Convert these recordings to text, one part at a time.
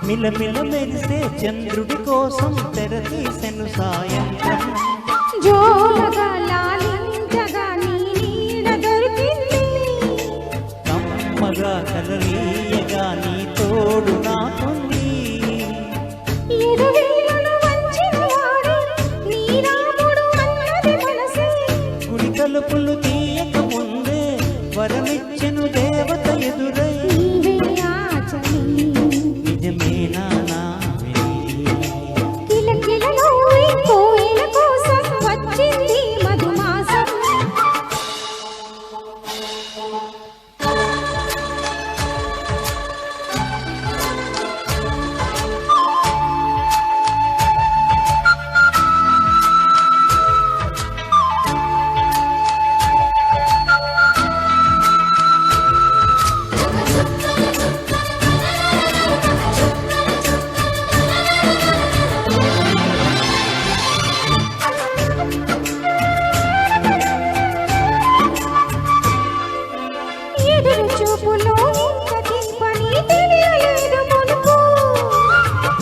మిలమిల మెరిసే చంద్రుడి కోసం తెరతీసెను సాయంత్రం జోలగా లాలించగా నీ నీడ దొరికింది కమ్మగా కలలీయగా నీ తోడు నాకుంది ఎదవేలను వంచిన వాడు నీ రాముడు అన్నది మనసే గుడి తలుపులు తీయక ముందే వరమిచ్చెను దేవత ఎదురై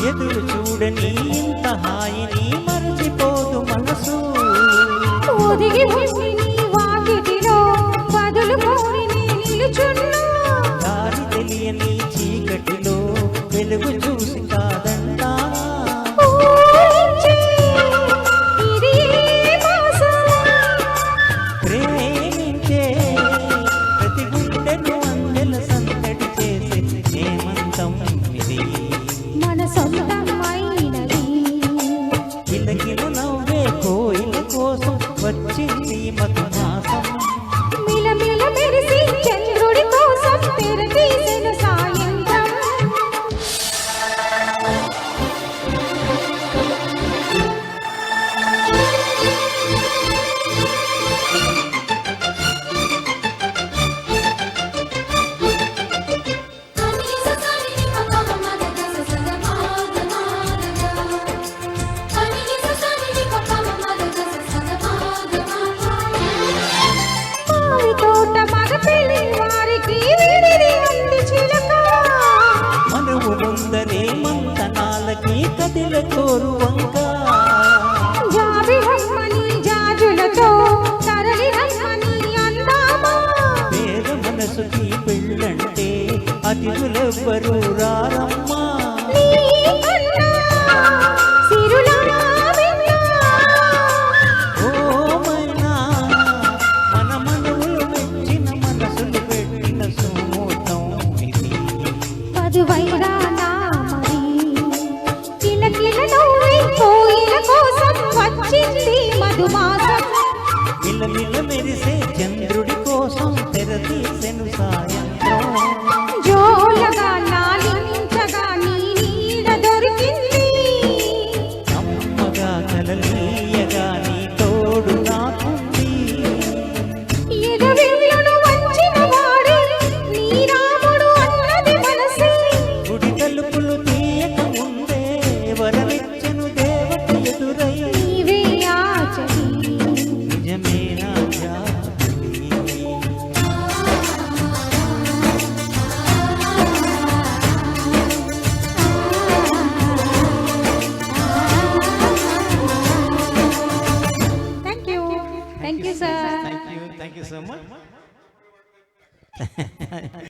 ఎదురు చూడని ఇంత హాయిని మరచిపోదు మనసు ఒదిగి ఉండి నీ వాకిటిలో బదులు కోరి నిలుచున్నా దారి తెలియని చీకటిలో వెలుగు చూసి కాదంటా ప్రేమించే ప్రతి గుండెను అందెల సందడి చేసి హేమంతం ఇది కిలకిల నవ్వే కోయిల కోసం వచ్చింది మధుమాసం మిలమిల మెరిసి చంద్రుడి కోసం తెరతీసెను సాయంత్రం మనువు ముందరే మంతనాలకి కదిల కోరు వంక జాబి రమ్మని జాజులతో తరలి రమ్మని అందామా పేద మనసుకి పెళ్ళంటే అతిథులెవ్వరూ రారమ్మా ఓమైనా మన మనవులు మెచ్చిన మనసులు పెట్టిన సుమూర్తం ఇది మధువైరా నామరి కిలకిల నవ్వే కోయిల కోసం వచ్చింది మధుమాసం మిలమిల మెరిసే చంద్రుడి కోసం తెరతీసెను సాయంత్రం జోలగా లాలించగా నీ నీడ దొరికింది అమ్మగా కలలీయగా నీ తోడు నాకుంది ఎదవిళ్ళను వంచిన వాడే నీ రాముడు అన్నది మనసే గుడి తలుపులు తీయక ముందే వరమిచ్చెను దేవత ఎదురై నీవే ఆచరి నిజమేనా జాబిలి Thank you, sir. Thank you so much.